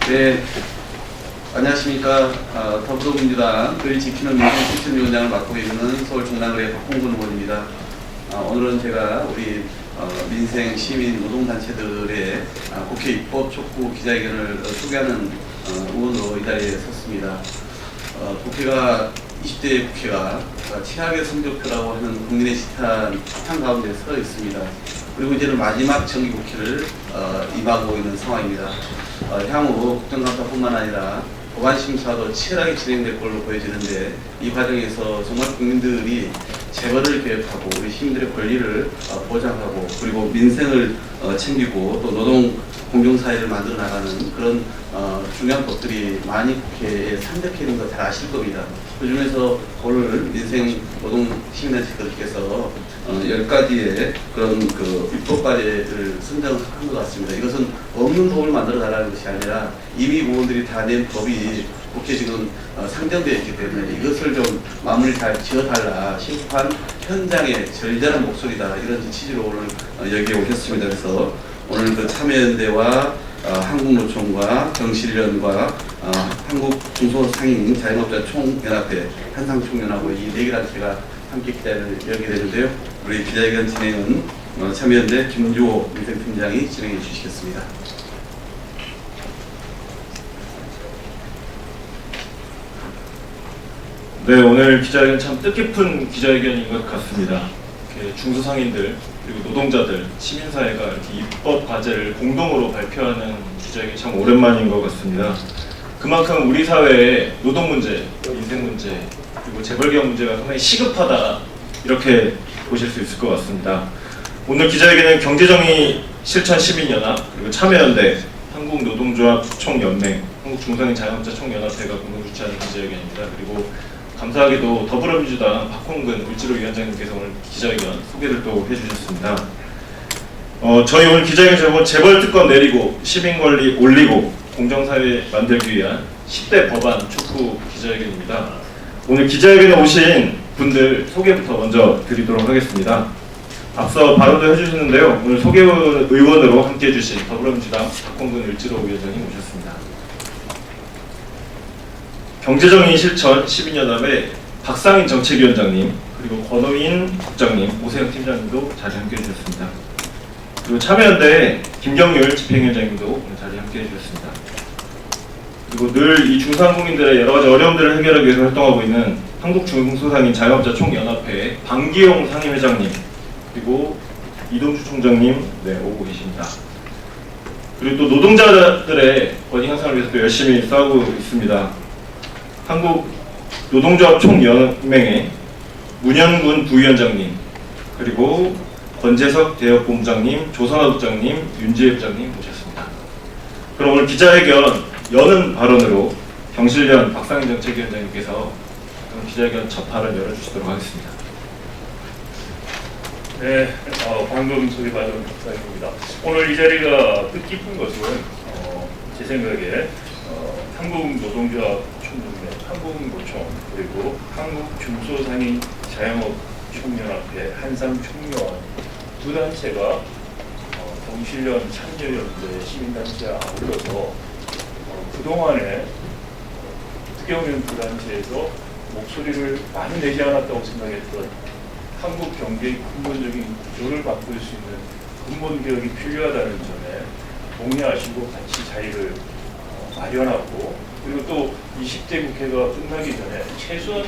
네, 안녕하십니까. 더불어민주당 글 지키는 민생실천위원장을 맡고 있는 서울중랑구의 박홍근 의원입니다. 오늘은 제가 우리 민생, 시민, 노동단체들의 국회 입법 촉구 기자회견을 소개하는 의원으로 이 자리에 섰습니다. 국회가 20대 국회가 최악의 성적표라고 하는 국민의 지탄 가운데 서 있습니다. 그리고 이제는 마지막 정기국회를 임하고 있는 상황입니다. 향후 국정감사뿐만 아니라 법안심사도 치열하게 진행될 걸로 보여지는데, 이 과정에서 정말 국민들이 재벌을 개혁하고 우리 시민들의 권리를 보장하고 그리고 민생을 챙기고 또 노동 공정사회를 만들어 나가는 그런 중요한 것들이 많이 국회에 산적해 있는 거 잘 아실 겁니다. 그 중에서 오늘 민생 노동 시민단체들께서 10가지의 그런 입법 과제를 선정한 것 같습니다. 이것은 없는 법을 만들어 달라는 것이 아니라 이미 의원들이 다 낸 법이 국회에 지금 상정되어 있기 때문에 이것을 좀 마무리 잘 지어달라, 심판 현장의 절절한 목소리다, 이런 취지로 오늘 여기에 오셨습니다. 그래서 오늘 그 참여연대와 한국노총과 경실련과 한국중소상인 자영업자 총연합회, 한상총연하고 이 4개 단체가 함께 기자를 열게 되는데요. 우리 기자회견 진행은 참여연대 김주호 민생팀장이 진행해 주시겠습니다. 네, 오늘 기자회견 참 뜻깊은 기자회견인 것 같습니다. 중소상인들 그리고 노동자들, 시민사회가 이렇게 입법 과제를 공동으로 발표하는 기자회견이 참 오랜만인 것 같습니다. 그만큼 우리 사회의 노동 문제, 인생 문제, 그리고 재벌개혁 문제가 상당히 시급하다, 이렇게 보실 수 있을 것 같습니다. 오늘 기자회견은 경제정의 실천 시민연합, 그리고 참여연대, 한국노동조합 총연맹, 한국중소상인 자영업자 총연합회가 공동 주최하는 기자회견입니다. 그리고 감사하게도 더불어민주당 박홍근 을지로위원장님께서 오늘 기자회견 소개를 또 해주셨습니다. 저희 오늘 기자회견 제목은 재벌특권 내리고 시민권리 올리고 공정사회 만들기 위한 10대 법안 촉구 기자회견입니다. 오늘 기자회견에 오신 분들 소개부터 먼저 드리도록 하겠습니다. 앞서 발언도 해주셨는데요. 오늘 소개 의원으로 함께해 주신 더불어민주당 박홍근 을지로위원장님 오셨습니다. 경제정의 실천 시민연합의 박상인 정책위원장님, 그리고 권호인 국장님, 오세영 팀장님도 자리 함께해 주셨습니다. 그리고 참여연대 김경률 집행위원장님도 오늘 자리 함께해 주셨습니다. 그리고 늘 이 중상공인들의 여러 가지 어려움들을 해결하기 위해서 활동하고 있는 한국중소상인 자영업자 총연합회 방기용 상임회장님, 그리고 이동주 총장님 오고 계십니다. 그리고 또 노동자들의 권익 향상을 위해서 또 열심히 싸우고 있습니다. 한국 노동조합 총연맹의 문현군 부위원장님, 그리고 권재석 대역본부장님, 조선화 국장님, 윤지혜 부장님 모셨습니다. 그럼 오늘 기자회견 여는 발언으로 경실련 박상인 정책위원장님께서 기자회견 첫 발언 열어주시도록 하겠습니다. 네, 방금 소개받은 박상입니다. 오늘 이 자리가 뜻깊은 것은 제 생각에 한국노동조합 총연맹, 한국노총, 그리고 한국중소상인 자영업총연합회, 한상총연 두 단체가 경실련 참여연대 시민단체와 아울러서 그동안에 어떻게 보면 두 단체에서 목소리를 많이 내지 않았다고 생각했던 한국 경제의 근본적인 구조를 바꿀 수 있는 근본 개혁이 필요하다는 점에 동의하시고 같이 자리를 마련하고, 그리고 또 20대 국회가 끝나기 전에 최소한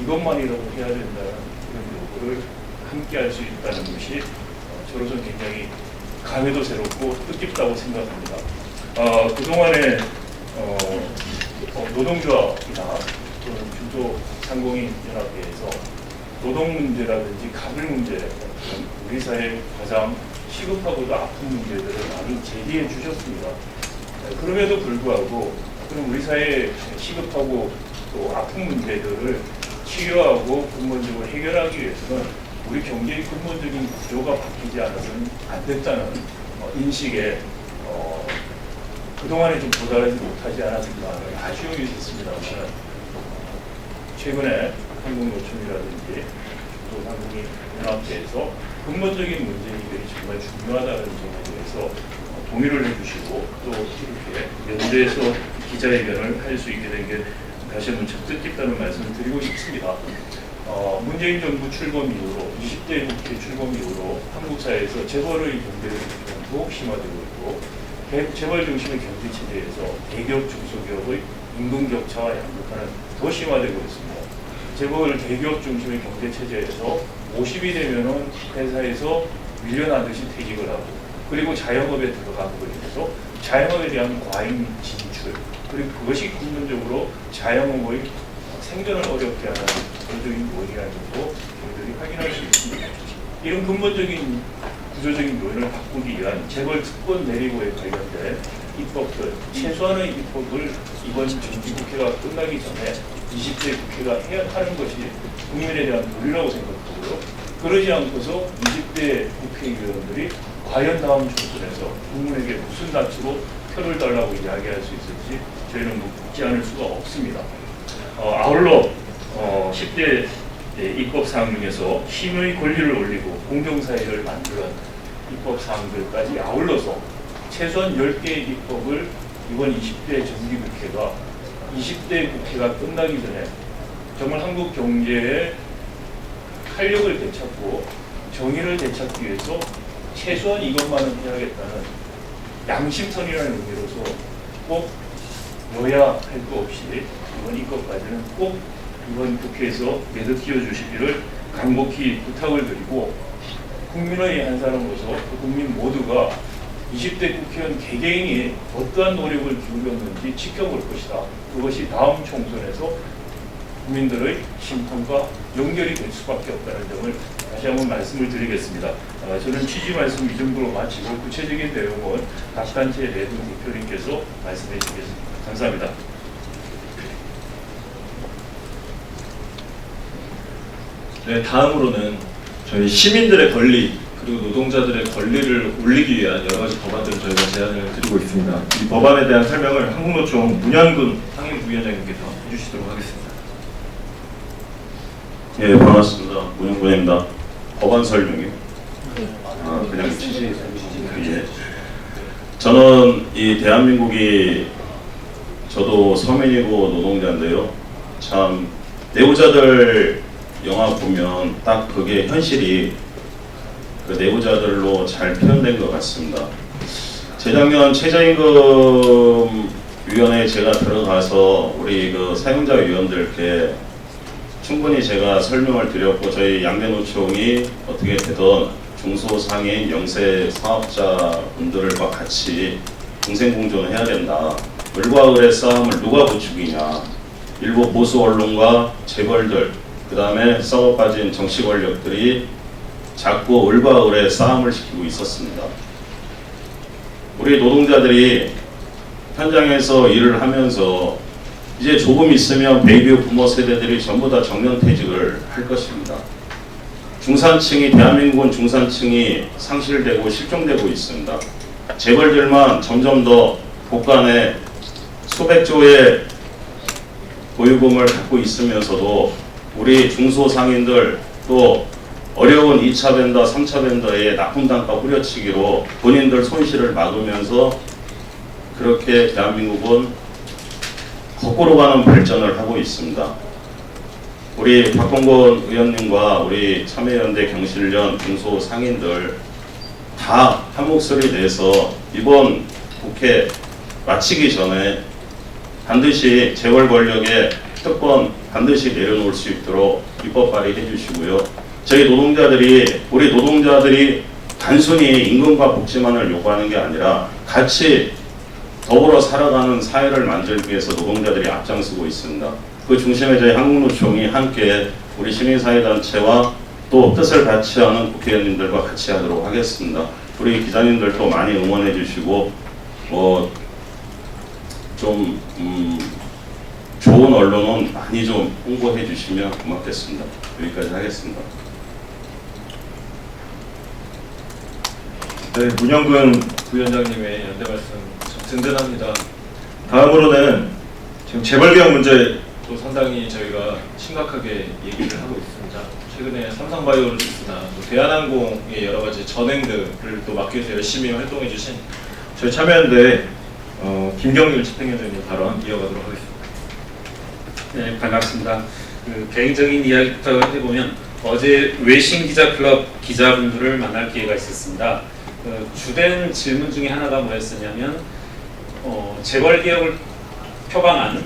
이것만이라도 해야 된다는 그런 요구를 함께 할 수 있다는 것이 저로서는 굉장히 감회도 새롭고 뜻깊다고 생각합니다. 그동안에 노동조합이나 또는 중소상공인 연합회에서 노동 문제라든지 가불 문제, 우리 사회 가장 시급하고도 아픈 문제들을 많이 제기해 주셨습니다. 그럼에도 불구하고 그럼 우리 사회의 시급하고 또 아픈 문제들을 치료하고 근본적으로 해결하기 위해서는 우리 경제의 근본적인 구조가 바뀌지 않아서는 안 됐다는 인식에 그동안에 좀 도달하지 못하지 않았을까 하는 아쉬움이 있었습니다만 최근에 한국노총이라든지 또 한국인연합회에서 근본적인 문제들이 정말 중요하다는 점에 대해서 동의를 해주시고 또 이렇게 연대에서 기자회견을 할 수 있게 된 게 다시 한번 참 뜻깊다는 말씀을 드리고 싶습니다. 문재인 정부 출범 이후로 20대 국회 출범 이후로 한국 사회에서 재벌의 경제력이 더욱 심화되고 있고 재벌 중심의 경제 체제에서 대기업 중소기업의 임금 격차와 양극화는 더 심화되고 있습니다. 재벌 대기업 중심의 경제 체제에서 50이 되면은 회사에서 밀려나듯이 퇴직을 하고 그리고 자영업에 들어가고 그래서 자영업에 대한 과잉 진출 그리고 그것이 근본적으로 자영업의 생존을 어렵게 하는 구조적인 요인이라는 것도 저희들이 확인할 수 있습니다. 이런 근본적인 구조적인 요인을 바꾸기 위한 재벌 특권 내리고에 관련된 입법들, 최소한의 입법을 이번 정기국회가 끝나기 전에 20대 국회가 해야 하는 것이 국민에 대한 도리라고 생각하고요. 그러지 않고서 20대 국회의원들이 과연 다음 총선에서 국민에게 무슨 낯으로 표를 달라고 이야기할 수 있을지 저희는 묻지 않을 수가 없습니다. 아울러 10대 입법 사항 중에서 시민의 권리를 올리고 공정사회를 만드는 입법 사항들까지 아울러서 최소한 10개의 입법을 이번 20대 정기국회가 20대 국회가 끝나기 전에 정말 한국 경제의 활력을 되찾고 정의를 되찾기 위해서 최소한 이것만은 해야겠다는 양심선이라는 의미로서 꼭 여야 할 거 없이 이번 입법까지는 꼭 이번 국회에서 매듭지어 주시기를 간곡히 부탁을 드리고 국민의 한 사람으로서 국민 모두가 20대 국회의원 개개인이 어떠한 노력을 기울였는지 지켜볼 것이다. 그것이 다음 총선에서 국민들의 심판과 연결이 될 수밖에 없다는 점을 다시 한번 말씀을 드리겠습니다. 저는 취지 말씀 이 정도로 마치고 구체적인 내용은 각 단체 내부 대표님께서 말씀해 주시겠습니다. 감사합니다. 네, 다음으로는 저희 시민들의 권리 그리고 노동자들의 권리를 올리기 위한 여러 가지 법안들을 저희가 제안을 드리고 있습니다. 이 법안에 대한 설명을 한국노총 문현근 상임부위원장님께서 해주시도록 하겠습니다. 예, 반갑습니다. 문현근입니다. 법안 설명이요? 그냥 취지. 예. 저는 이 대한민국이 저도 서민이고 노동자인데요. 참 내부자들 영화 보면 딱 그게 현실이 그 내부자들로 잘 표현된 것 같습니다. 재작년 최저임금위원회에 제가 들어가서 우리 그 사용자 위원들께 충분히 제가 설명을 드렸고 저희 양대노총이 어떻게 되든 중소상인 영세 사업자분들과 같이 공생공존을 해야 된다. 을과 을의 싸움을 누가 부추기냐. 일부 보수 언론과 재벌들 그 다음에 썩어 빠진 정치 권력들이 자꾸 을과 을의 싸움을 시키고 있었습니다. 우리 노동자들이 현장에서 일을 하면서 이제 조금 있으면 베이비 부모 세대들이 전부 다 정년퇴직을 할 것입니다. 중산층이 대한민국은 중산층이 상실되고 실종되고 있습니다. 재벌들만 점점 더 곳간에 수백조의 보유금을 갖고 있으면서도 우리 중소상인들 또 어려운 2차 벤더, 3차 벤더의 나쁜 단가 후려치기로 본인들 손실을 막으면서 그렇게 대한민국은 거꾸로 가는 발전을 하고 있습니다. 우리 박홍근 의원님과 우리 참여연대 경실련 중소상인들 다 한 목소리 내서 이번 국회 마치기 전에 반드시 재벌 권력의 특권 반드시 내려놓을 수 있도록 입법 발의해 주시고요. 저희 노동자들이 우리 노동자들이 단순히 임금과 복지만을 요구하는 게 아니라 같이 더불어 살아가는 사회를 만들기 위해서 노동자들이 앞장서고 있습니다. 그 중심에 저희 한국노총이 함께 우리 시민사회단체와 또 뜻을 같이 하는 국회의원님들과 같이 하도록 하겠습니다. 우리 기자님들도 많이 응원해 주시고 좀 좋은 언론은 많이 좀 홍보해 주시면 고맙겠습니다. 여기까지 하겠습니다. 네, 문영근 부위원장님의 연대 말씀 참 든든합니다. 다음으로는 지금 재벌개혁 문제도 상당히 저희가 심각하게 얘기를 하고 있습니다. 최근에 삼성바이오로직스나 또 대한항공의 여러 가지 전행들을 또 막기 위해서 열심히 활동해 주신 저희 참여연대 김경률 집행위원장님 발언 이어가도록 하겠습니다. 네, 반갑습니다. 개인적인 이야기부터 해보면 어제 외신기자클럽 기자분들을 만날 기회가 있었습니다. 주된 질문 중에 하나가 뭐였었냐면 재벌개혁을 표방한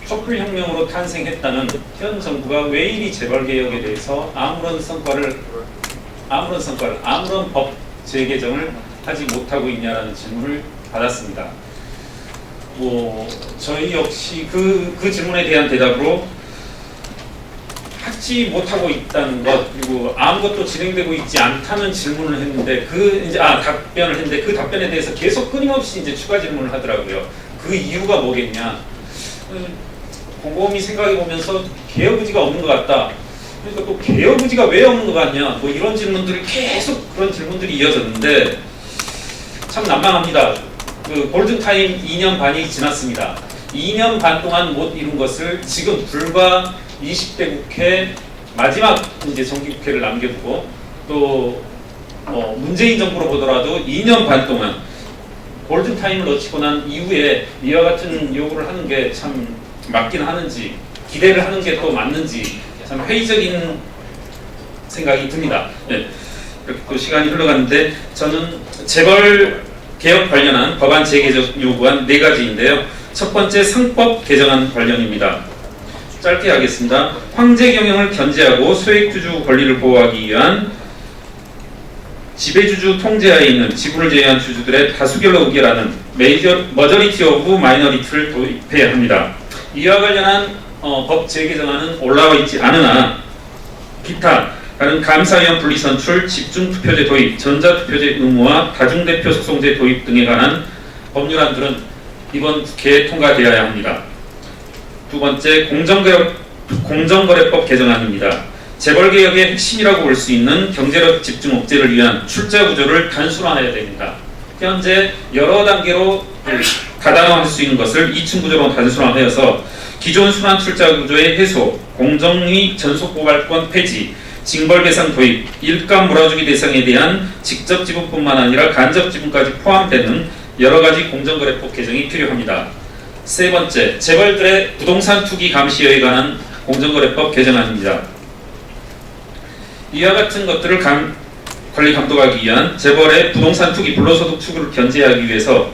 촛불혁명으로 탄생했다는 현 정부가 왜 이리 재벌개혁에 대해서 아무런 법 재개정을 하지 못하고 있냐라는 질문을 받았습니다. 저희 역시 그 질문에 대한 대답으로 하지 못하고 있다는 것, 그리고 아무것도 진행되고 있지 않다는 질문을 했는데 답변을 했는데 그 답변에 대해서 계속 끊임없이 이제 추가 질문을 하더라고요. 그 이유가 뭐겠냐? 곰곰이 생각해 보면서 개혁 의지가 없는 것 같다. 그러니까 또 개혁 의지가 왜 없는 것 같냐? 이런 질문들이 계속 그런 질문들이 이어졌는데 참 난감합니다. 골든타임 2년 반이 지났습니다. 2년 반 동안 못 이룬 것을 지금 불과 20대 국회 마지막 이제 정기국회를 남겨두고 또 문재인 정부로 보더라도 2년 반 동안 골든타임을 놓치고 난 이후에 이와 같은 요구를 하는 게 참 맞긴 하는지 기대를 하는 게 또 맞는지 참 회의적인 생각이 듭니다. 네. 이렇게 또 시간이 흘러갔는데 저는 재벌 개혁 관련한 법안 재개정 요구안 4가지인데요. 첫 번째 상법 개정안 관련입니다. 짧게 하겠습니다. 황제 경영을 견제하고 소액주주 권리를 보호하기 위한 지배주주 통제하에 있는 지분을 제외한 주주들의 다수결로 의결하는 머저리티 오브 마이너리티를 도입해야 합니다. 이와 관련한 법 재개정안은 올라와 있지 않으나 기타 다른 감사위원 분리선출, 집중투표제 도입, 전자투표제 의무화, 다중대표 소송제 도입 등에 관한 법률안들은 이번 국회에 통과되어야 합니다. 두 번째, 공정거래법 개정안입니다. 재벌개혁의 핵심이라고 볼 수 있는 경제력 집중 억제를 위한 출자 구조를 단순화해야 됩니다. 현재 여러 단계로 다단화할 수 있는 것을 2층 구조로 단순화하여서 기존 순환 출자 구조의 해소, 공정위 전속 고발권 폐지, 징벌 배상 도입, 일감 몰아주기 대상에 대한 직접 지분뿐만 아니라 간접 지분까지 포함되는 여러 가지 공정거래법 개정이 필요합니다. 세 번째, 재벌들의 부동산 투기 감시에 관한 공정거래법 개정안입니다. 이와 같은 것들을 관리 감독하기 위한 재벌의 부동산 투기, 불로소득 투기를 견제하기 위해서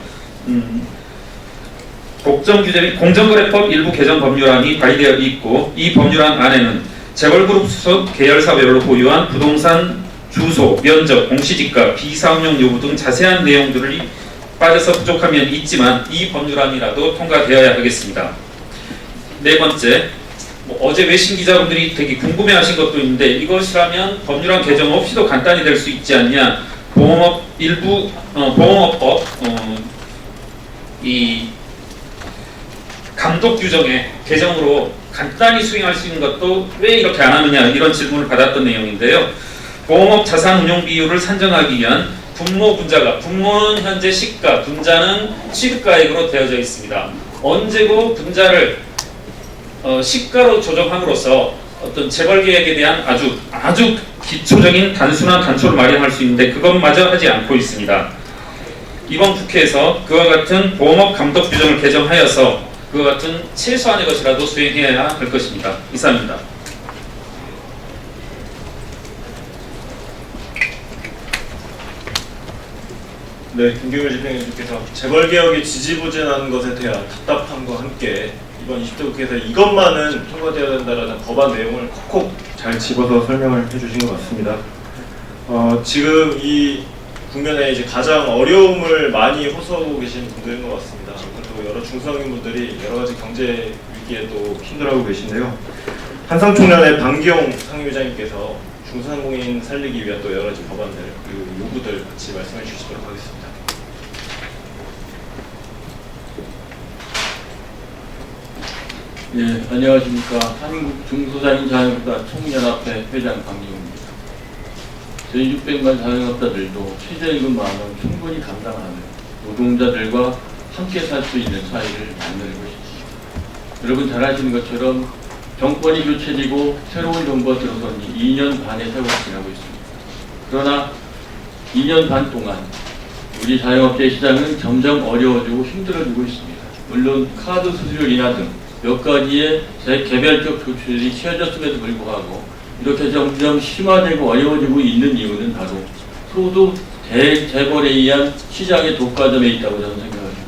공정거래법 일부 개정 법률안이 발의되어 있고 이 법률안 안에는 재벌그룹 소속 계열사별로 보유한 부동산 주소, 면적, 공시지가, 비사업용 여부 등 자세한 내용들이 빠져서 부족함이 있지만 이 법률안이라도 통과되어야 하겠습니다. 네 번째, 어제 외신 기자분들이 되게 궁금해하신 것도 있는데 이것이라면 법률안 개정 없이도 간단히 될 수 있지 않냐? 보험업법 이 감독 규정의 개정으로 간단히 수행할 수 있는 것도 왜 이렇게 안 하느냐 이런 질문을 받았던 내용인데요. 보험업 자산 운용 비율을 산정하기 위한 분모 분자가, 분모는 현재 시가, 분자는 취득가액으로 되어져 있습니다. 언제고 분자를 시가로 조정함으로써 어떤 재벌계획에 대한 아주 기초적인 단순한 단초를 마련할 수 있는데 그것마저 하지 않고 있습니다. 이번 국회에서 그와 같은 보험업 감독 규정을 개정하여서 그와 같은 최소한의 것이라도 수행해야 할 것입니다. 이상입니다. 네, 김경률 집행위원장께서 재벌개혁이 지지부진하는 것에 대한 답답함과 함께 이번 20대 국회에서 이것만은 통과되어야 된다는 법안 내용을 콕콕 잘 집어서 설명을 해주신 것 같습니다. 지금 이 국면에 이제 가장 어려움을 많이 호소하고 계신 분들인 것 같습니다. 또 여러 중소상인분들이 여러 가지 경제 있기에도 힘들어하고 계신데요. 한상총련의 방기용 상임위원장님께서 중소상공인 살리기 위한 또 여러 가지 법안들 그리고 요구들 같이 말씀해 주시도록 하겠습니다. 예, 안녕하십니까. 한국중소상인 자영업자 총연합회 회장 강기웅입니다. 저희 600만 자영업자들도 최저임금 만원 충분히 감당하는 노동자들과 함께 살 수 있는 사회를 만드는 것입니다. 여러분 잘 아시는 것처럼 정권이 교체되고 새로운 정부가 들어서니 2년 반의 세월이 지나고 있습니다. 그러나 2년 반 동안 우리 자영업자 시장은 점점 어려워지고 힘들어지고 있습니다. 물론 카드 수수료 인하 등 몇 가지의 개별적 조치들이 취해졌음에도 불구하고 이렇게 점점 심화되고 어려워지고 있는 이유는 바로 소득 재벌에 의한 시장의 독과점에 있다고 저는 생각합니다.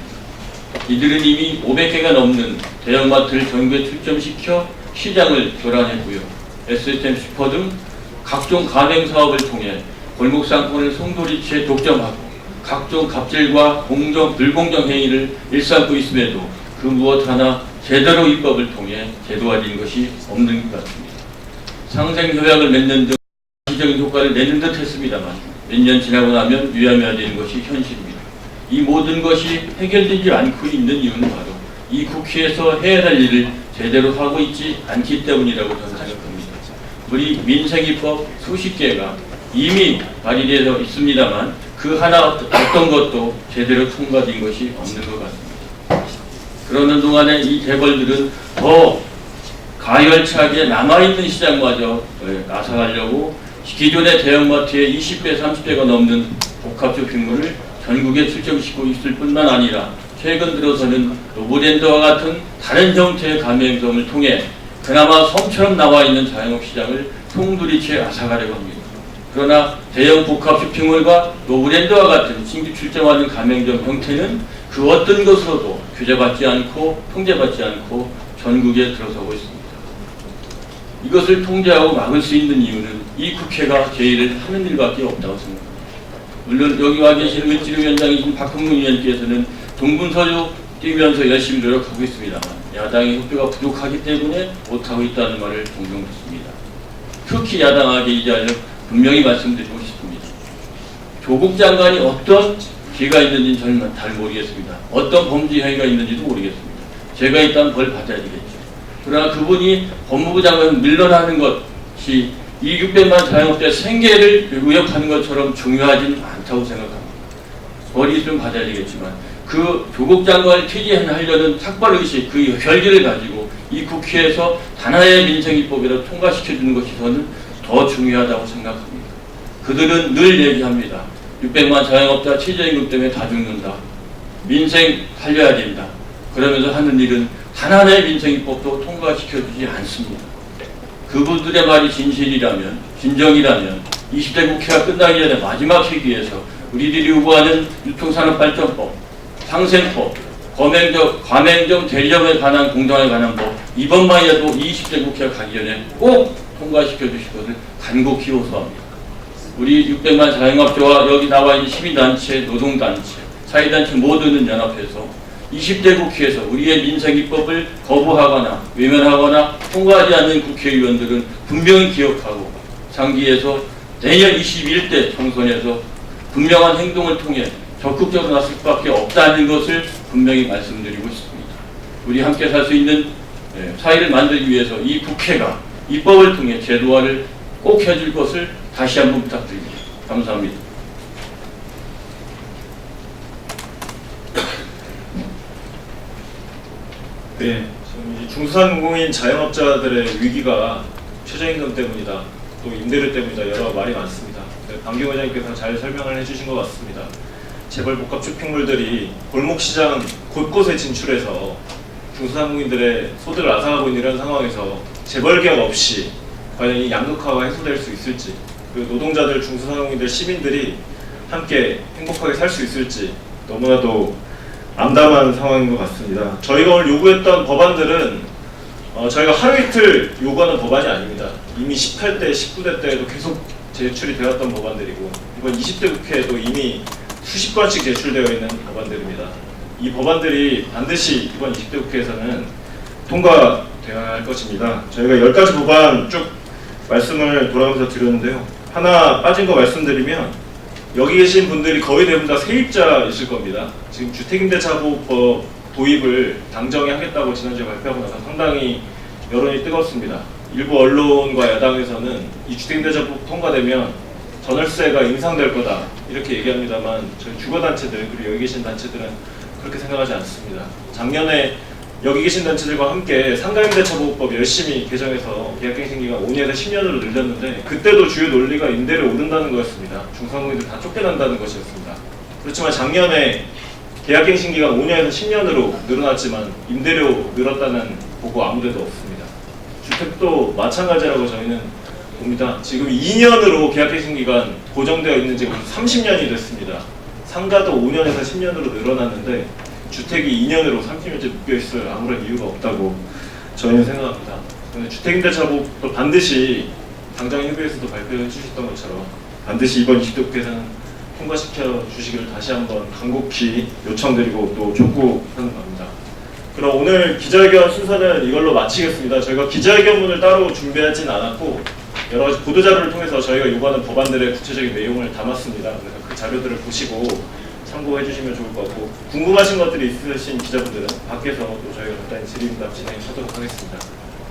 이들은 이미 500개가 넘는 대형마트를 전국에 출점시켜 시장을 교란했고요. SSM 슈퍼 등 각종 가맹사업을 통해 골목상권을 송도리치에 독점하고 각종 갑질과 불공정 행위를 일삼고 있음에도 그 무엇 하나 제대로 입법을 통해 제도화된 것이 없는 것 같습니다. 상생협약을 맺는 등 시적인 효과를 내는 듯 했습니다만 몇 년 지나고 나면 유야무야 되는 것이 현실입니다. 이 모든 것이 해결되지 않고 있는 이유는 바로 이 국회에서 해야 할 일을 제대로 하고 있지 않기 때문이라고 저는 생각합니다. 우리 민생입법 수십 개가 이미 발의되어 있습니다만 그 하나 어떤 것도 제대로 통과된 것이 없는 것 같습니다. 그러는 동안에 이 재벌들은 더 가열차게 남아있는 시장마저 앗아가려고 기존의 대형마트의 20배, 30배가 넘는 복합 쇼핑몰을 전국에 출점시키고 있을 뿐만 아니라 최근 들어서는 노브랜드와 같은 다른 형태의 가맹점을 통해 그나마 섬처럼 나와있는 자영업시장을 송두리째 앗아가려고 합니다. 그러나 대형 복합 쇼핑몰과 노브랜드와 같은 신규 출점하는 가맹점 형태는 그 어떤 것으로도 규제받지 않고 통제받지 않고 전국에 들어서고 있습니다. 이것을 통제하고 막을 수 있는 이유는 이 국회가 제의를 하는 일밖에 없다고 생각합니다. 물론 여기 와 계시는 을지로위원장이신 박홍근 의원께서는 동분서주 뛰면서 열심히 노력하고 있습니다만 야당의 협조가 부족하기 때문에 못하고 있다는 말을 종종 듣습니다. 특히 야당에게 이 자리를 분명히 말씀드리고 싶습니다. 조국 장관이 어떤 죄가 있는지는 저는 잘 모르겠습니다. 어떤 범죄 행위가 있는지도 모르겠습니다. 죄가 있다면 벌 받아야 되겠죠. 그러나 그분이 법무부 장관을 밀러나는 것이 이 600만 자영업자의 생계를 위협하는 것처럼 중요하지는 않다고 생각합니다. 벌이 좀 받아야 되겠지만 그 조국 장관을 퇴진하려는 삭발의식 그 결기를 가지고 이 국회에서 하나의 민생입법이라도 통과시켜주는 것이 저는 더 중요하다고 생각합니다. 그들은 늘 얘기합니다. 600만 자영업자 최저임금 때문에 다 죽는다. 민생 살려야 된다. 그러면서 하는 일은 하나의 민생입법도 통과시켜주지 않습니다. 그분들의 말이 진실이라면, 진정이라면 20대 국회가 끝나기 전에 마지막 시기에서 우리들이 요구하는 유통산업발전법, 상생법, 가맹점 대리점에 관한 공정에 관한 법 이번만이라도 20대 국회가 가기 전에 꼭 통과시켜 주실 것을 간곡히 호소합니다. 우리 600만 자영업자와 여기 나와 있는 시민단체, 노동단체, 사회단체 모두는 연합해서 20대 국회에서 우리의 민생입법을 거부하거나 외면하거나 통과하지 않는 국회의원들은 분명히 기억하고 상기에서 내년 21대 총선에서 분명한 행동을 통해 적극적으로 나설 수밖에 없다는 것을 분명히 말씀드리고 싶습니다. 우리 함께 살 수 있는 사회를 만들기 위해서 이 국회가 입법을 통해 제도화를 꼭 해줄 것을 다시 한번 부탁드립니다. 감사합니다. 네, 지금 이 중소상공인 자영업자들의 위기가 최저임금 때문이다, 또 임대료 때문이다 여러 말이 많습니다. 네, 방기용 회장님께서 잘 설명을 해주신 것 같습니다. 재벌 복합 쇼핑몰들이 골목시장 곳곳에 진출해서 중소상공인들의 소득을 앗아가고 있는 이런 상황에서 재벌 개혁 없이 과연 이 양극화가 해소될 수 있을지, 그리고 노동자들, 중소상공인들, 시민들이 함께 행복하게 살 수 있을지 너무나도 암담한 상황인 것 같습니다. 저희가 오늘 요구했던 법안들은 저희가 하루 이틀 요구하는 법안이 아닙니다. 이미 18대, 19대 때에도 계속 제출이 되었던 법안들이고 이번 20대 국회에도 이미 수십 건씩 제출되어 있는 법안들입니다. 이 법안들이 반드시 이번 20대 국회에서는 통과되어야 할 것입니다. 저희가 10가지 법안 쭉 말씀을 돌아가면서 드렸는데요. 하나 빠진 거 말씀드리면 여기 계신 분들이 거의 대부분 다 세입자이실 겁니다. 지금 주택임대차보호법 도입을 당정이 하겠다고 지난주에 발표하고 나서 상당히 여론이 뜨겁습니다. 일부 언론과 야당에서는 이 주택임대차법 통과되면 전월세가 인상될 거다 이렇게 얘기합니다만 저희 주거단체들 그리고 여기 계신 단체들은 그렇게 생각하지 않습니다. 작년에 여기 계신 단체들과 함께 상가임대차보호법 열심히 개정해서 계약갱신기간 5년에서 10년으로 늘렸는데 그때도 주요 논리가 임대료 오른다는 거였습니다. 중상공인들 다 쫓겨난다는 것이었습니다. 그렇지만 작년에 계약갱신기간 5년에서 10년으로 늘어났지만 임대료 늘었다는 보고 아무데도 없습니다. 주택도 마찬가지라고 저희는 봅니다. 지금 2년으로 계약갱신기간 고정되어 있는 지 30년이 됐습니다. 상가도 5년에서 10년으로 늘어났는데 주택이 2년으로 30년째 묶여있어요. 아무런 이유가 없다고 저희는 생각합니다. 주택임대차보호도 반드시 당장협의회에서도 발표해 주셨던 것처럼 반드시 이번 20대 국회에서는 통과시켜 주시기를 다시 한번 간곡히 요청드리고 또 촉구하는 겁니다. 그럼 오늘 기자회견 순서는 이걸로 마치겠습니다. 저희가 기자회견문을 따로 준비하진 않았고 여러 가지 보도자료를 통해서 저희가 요구하는 법안들의 구체적인 내용을 담았습니다. 그래서 그 자료들을 보시고 참고해 주시면 좋을 것 같고 궁금하신 것들이 있으신 기자분들은 밖에서 또 저희가 간단히 질의응답 진행하도록 하겠습니다.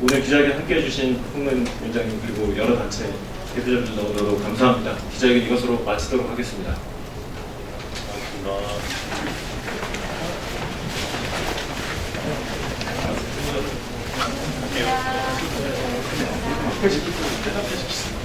오늘 기자회견 함께해 주신 박홍근 위원장님 그리고 여러 단체 대표자분들 너무나도 감사합니다. 기자회견 이것으로 마치도록 하겠습니다. 고맙습니다.